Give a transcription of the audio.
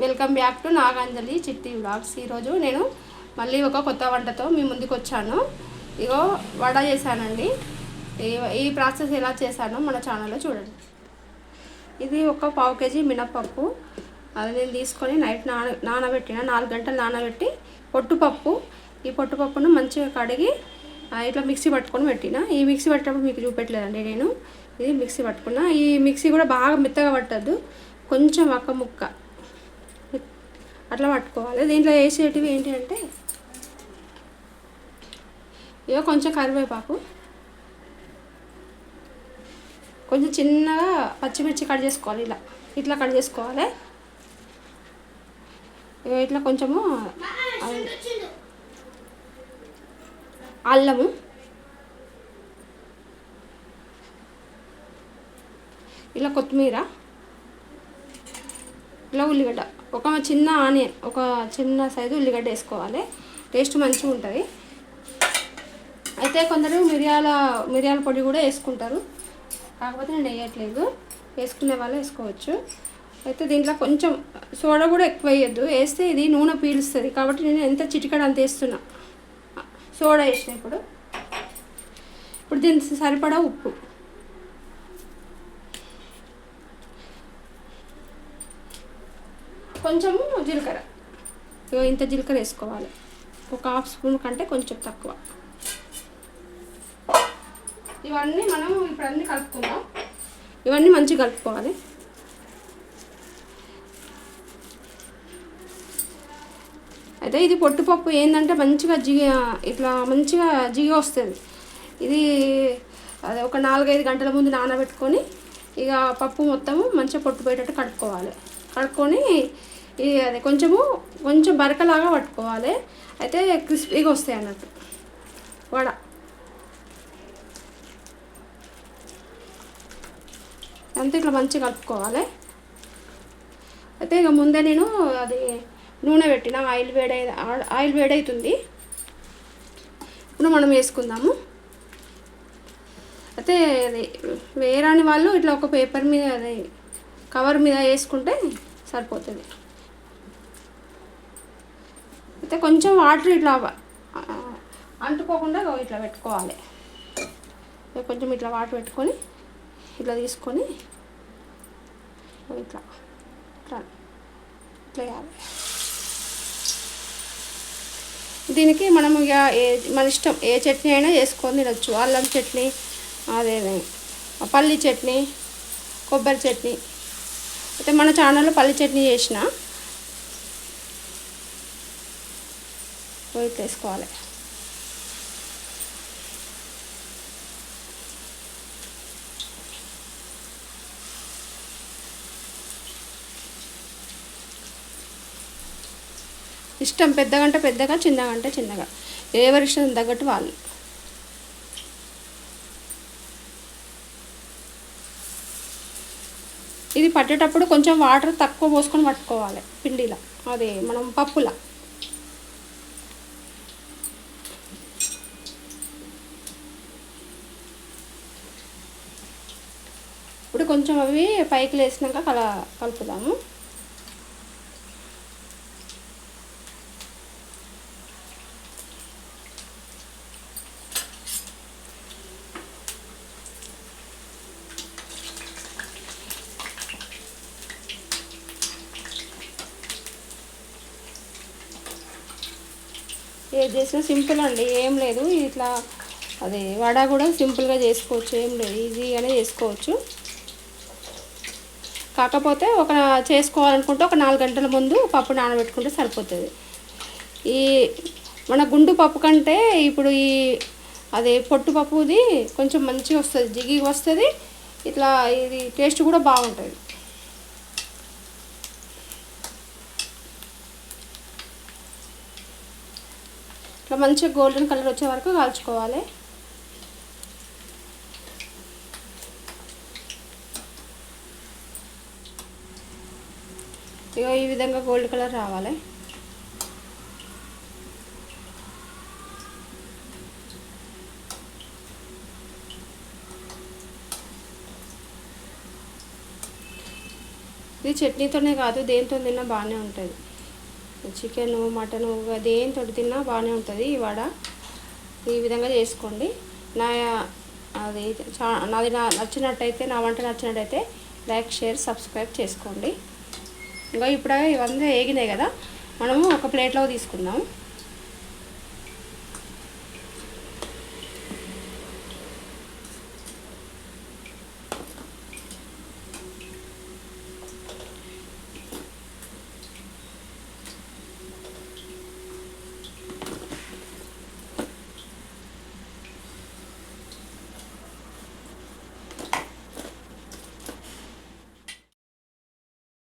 Welcome back to Naganjali చిట్టి vlogs. ఈరోజు నేను మళ్ళీ ఒక కొత్త వంటతో మీ ముందుకు వచ్చాను. ఇగో వడ చేశానండి. ఈ ప్రాసెస్ ఎలా చేశానో మన ఛానల్లో చూడండి. ఇది ఒక పావు కేజీ మినప్పప్పు, అది నేను తీసుకొని నైట్ నానబెట్టిన 4 గంటలు నానబెట్టి పొట్టుపప్పు. ఈ పొట్టుపప్పును మంచిగా కడిగి ఇట్లా మిక్సీ పట్టుకొని పెట్టిన. ఈ మిక్సీ పట్టేటప్పుడు మీకు చూపెట్టలేదండి నేను. ఇది మిక్సీ పట్టుకున్నా. ఈ మిక్సీ కూడా బాగా మెత్తగా పట్టద్దు, కొంచెం ఒక్క ముక్క అట్లా పట్టుకోవాలి. దీంట్లో వేసేటివి ఏంటి అంటే ఇక కొంచెం కరివేపాకు, కొంచెం చిన్నగా పచ్చిమిర్చి కట్ చేసుకోవాలి. ఇట్లా కట్ చేసుకోవాలి. ఇట్లా కొంచెము అల్లము, ఇలా కొత్తిమీర, ఇలా ఉల్లిగడ్డ, ఒక చిన్న ఆనియన్, ఒక చిన్న సైజు ఉల్లిగడ్డ వేసుకోవాలి. టేస్ట్ మంచిగా ఉంటుంది. అయితే కొందరు మిరియాల పొడి కూడా వేసుకుంటారు, కాకపోతే నేను వేయట్లేదు. వేసుకునే వాళ్ళు వేసుకోవచ్చు. అయితే దీంట్లో కొంచెం సోడా కూడా ఎక్కువ వేయద్దు, వేస్తే ఇది నూనె పీలుస్తుంది. కాబట్టి నేను ఎంత చిటికడ అంత వేస్తున్నా. సోడా వేసిన ఇప్పుడు దీనికి సరిపడా ఉప్పు, కొంచెము జీలకర్ర. ఇంత జీలకర్ర వేసుకోవాలి, ఒక హాఫ్ స్పూన్ కంటే కొంచెం తక్కువ. ఇవన్నీ మనం ఇప్పుడు అన్నీ కలుపుకుందాం. ఇవన్నీ మంచిగా కలుపుకోవాలి. అయితే ఇది పొట్టుపప్పు ఏంటంటే మంచిగా ఇట్లా మంచిగా జిగి వస్తుంది. ఇది అదే ఒక 4-5 గంటల ముందు నానబెట్టుకొని ఇక పప్పు మొత్తము మంచిగా పొట్టు పోయేటట్టు కడుక్కోవాలి. కడుక్కొని అది కొంచెం బరకలాగా పట్టుకోవాలి. అయితే క్రిస్పీగా వస్తాయి అన్నట్టు వడ. అంతా ఇట్లా మంచిగా కలుపుకోవాలి. అయితే ఇక ముందే నేను అది నూనె పెట్టిన, ఆయిల్ వేడవుతుంది. ఇప్పుడు మనం వేసుకుందాము. అయితే అది వేరాని వాళ్ళు ఇట్లా ఒక పేపర్ మీద, అది కవర్ మీద వేసుకుంటే సరిపోతుంది. అయితే కొంచెం వాటర్ ఇట్లా అంటుకోకుండా ఇట్లా పెట్టుకోవాలి. కొంచెం ఇట్లా వాటర్ పెట్టుకొని ఇట్లా తీసుకొని ఇట్లా వేయాలి. దీనికి మనం ఇక మన ఇష్టం ఏ చట్నీ అయినా చేసుకొని తినచ్చు. అల్లం చట్నీ, అదే పల్లి చట్నీ, కొబ్బరి చట్నీ. అయితే మన ఛానల్లో పల్లి చట్నీ చేసిన ఇట్లా వేసుకోవాలి. ఇష్టం పెద్దగంటే పెద్దగా, చిన్నగంటే చిన్నగా, ఎవరి ఇష్టం తగ్గట్టు వాళ్ళు. ఇది పట్టేటప్పుడు కొంచెం వాటర్ తక్కువ పోసుకొని పట్టుకోవాలి పిండిలా, అదే మనం పప్పులా. ఇప్పుడు కొంచెం అవి పైకి లేసినాక కలుపుదాము. ఏది చేసినా సింపుల్ అండి, ఏం లేదు. ఇట్లా అదే వడ కూడా సింపుల్గా చేసుకోవచ్చు, ఏం లేదు, ఈజీగానే చేసుకోవచ్చు. కాకపోతే చేసుకోవాలనుకుంటే ఒక 4 గంటల ముందు పప్పు నానబెట్టుకుంటే సరిపోతుంది. ఈ మన గుండు పప్పు కంటే ఇప్పుడు అదే పొట్టుపప్పుది కొంచెం మంచిగా వస్తుంది, జిగి వస్తుంది. ఇట్లా ఇది టేస్ట్ కూడా బాగుంటుంది. ఇట్లా మంచిగా గోల్డెన్ కలర్ వచ్చే వరకు కాల్చుకోవాలి. ఇక ఈ విధంగా గోల్డ్ కలర్ రావాలి. ఇది చట్నీతోనే కాదు దేనితో తిన్నా బాగానే ఉంటుంది. చికెను మటను దేనితో తిన్నా బాగానే ఉంటుంది ఈ వడ. ఈ విధంగా చేసుకోండి. నాది నచ్చినట్టయితే, నా వంట నచ్చినట్టయితే లైక్, షేర్, సబ్స్క్రైబ్ చేసుకోండి. ఇంకా ఇప్పుడు ఇవన్నీ వేగినాయి కదా, మనము ఒక ప్లేట్లో తీసుకుందాం.